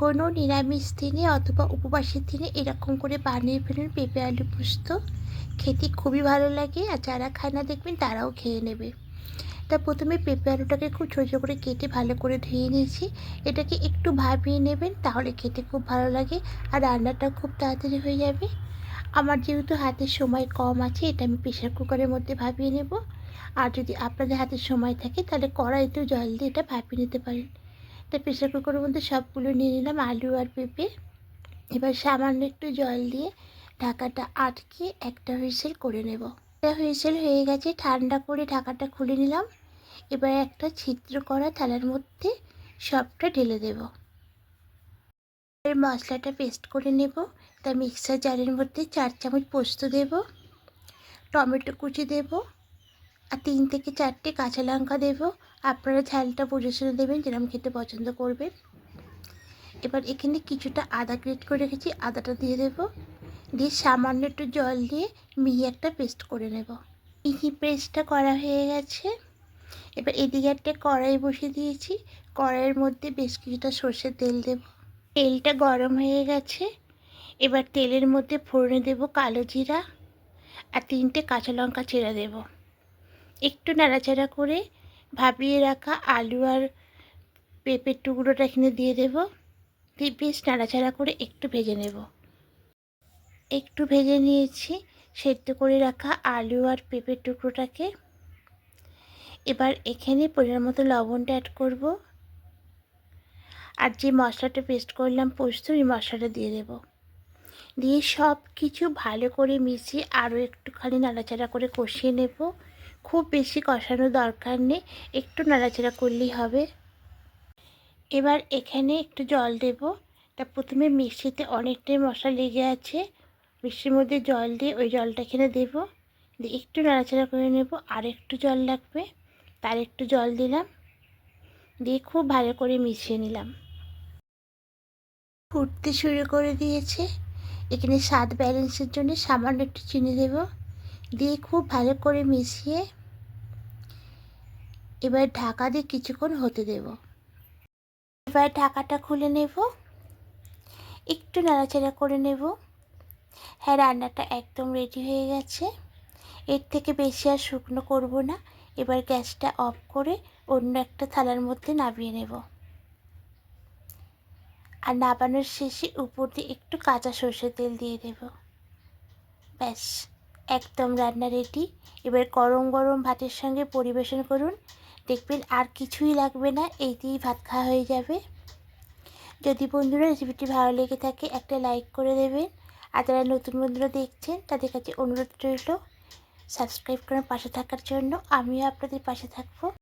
কোনো নিরামিষ দিনে অথবা উপবাসের দিনে এরকম করে বানিয়ে ফেলুন পেঁপে আলু পোস্ত। খেতে খুবই ভালো লাগে, আর যারা খায় না দেখবেন তারাও খেয়ে নেবে। তা প্রথমে পেঁপে আলুটাকে খুব ছোটো ছোটো করে কেটে ভালো করে ধুয়ে নিয়েছি। এটাকে একটু ভাপিয়ে নেবেন, তাহলে খেতে খুব ভালো লাগে আর রান্নাটা খুব তাড়াতাড়ি হয়ে যাবে। আমার যেহেতু হাতে সময় কম আছে, এটা আমি প্রেশার কুকারের মধ্যে ভাপিয়ে নেব। আর যদি আপনাদের হাতে সময় থাকে তাহলে কড়াইতেও জল দিয়ে এটা ভাপিয়ে নিতে পারেন। তা প্রেশার কুকারের মধ্যে সবগুলো নিয়ে নিলাম, আলু আর পেঁপে। এবার সামান্য একটু জল দিয়ে ঢাকাটা আটকে একটা হুইসেল করে নেব। একটা হুইসেল হয়ে গেছে, ঠান্ডা করে ঢাকাটা খুলে নিলাম। এবার একটা ছিদ্র করা থালার মধ্যে সবটা ঢেলে দেব। এর মশলাটা পেস্ট করে নেব। তা মিক্সার জারের মধ্যে 4 চামচ পোস্ত দেব, টমেটো কুচি দেব, আর 3 থেকে 4টে কাঁচা লঙ্কা দেব। আপনারা ঝালটা বুঝে শুনে দেবেন, যেরকম খেতে পছন্দ করবেন। এবার এখানে কিছুটা আদা গ্রেট করে রেখেছি, আদাটা দিয়ে দেব। দিয়ে সামান্য একটু জল দিয়ে মিহি একটা পেস্ট করে নেব। মিহি পেস্টটা করা হয়ে গেছে। এবার এদিকে একটা কড়াই বসিয়ে দিয়েছি, কড়াইয়ের মধ্যে বেশ কিছুটা সর্ষের তেল দেব। তেলটা গরম হয়ে গেছে। এবার তেলের মধ্যে ফোড়নে দেব কালো জিরা আর 3টে কাঁচা লঙ্কা চেরা দেব। একটু নাড়াচাড়া করে ভাপিয়ে রাখা আলু আর পেঁপের টুকরোটা এখানে দিয়ে দেব। দিয়ে বেশ নাড়াচাড়া করে একটু ভেজে নেব। একটু ভেজে নিয়েছি সেদ্ধ করে রাখা আলু আর পেঁপের টুকরোটাকে। এবার এখানে পরিমাণ মতো লবণটা অ্যাড করব, আর যে মশলাটা পেস্ট করলাম পোস্ত, এই মশলাটা দিয়ে দেব। দিয়ে সব কিছু ভালো করে মিশিয়ে আরও একটুখানি নাড়াচাড়া করে কষিয়ে নেব। খুব বেশি কষানোর দরকার নেই, একটু নাড়াচাড়া করলেই হবে। এবার এখানে একটু জল দেব। তা প্রথমে মিক্সিতে অনেকটাই মশলা লেগে আছে, মিক্সির মধ্যে জল দিয়ে ওই জলটা এখানে দেব। দিয়ে একটু নাড়াচাড়া করে নেব, আর একটু জল লাগবে, তার একটু জল দিলাম। দিয়ে খুব ভালো করে মিশিয়ে নিলাম। ফুটতে শুরু করে দিয়েছে। এখানে স্বাদ ব্যালেন্সের জন্য সামান্য একটু চিনি দেব। দিয়ে খুব ভালো করে মিশিয়ে এবার ঢাকা দিয়ে কিছুক্ষণ হতে দেব। এবার ঢাকাটা খুলে নেব, একটু নাড়াচাড়া করে নেব। হ্যাঁ, রান্নাটা একদম রেডি হয়ে গেছে। এর থেকে বেশি আর শুকনো করব না। এবার গ্যাসটা অফ করে অন্য একটা থালার মধ্যে নামিয়ে নেব। আর নামানোর শেষে উপর দিয়ে একটু কাঁচা সর্ষের তেল দিয়ে দেব। ব্যাস, একদম রান্না রেডি। এবার গরম গরম ভাতের সঙ্গে পরিবেশন করুন, দেখবেন আর কিছুই লাগবে না, এই দিয়েই ভাত খাওয়া হয়ে যাবে। যদি বন্ধুরা রেসিপিটি ভালো লেগে থাকে একটা লাইক করে দেবেন। আর যারা নতুন বন্ধুরা দেখছেন তাদের কাছে অনুরোধ রইল সাবস্ক্রাইব করে পাশে থাকার জন্য। আমিও আপনাদের পাশে থাকবো।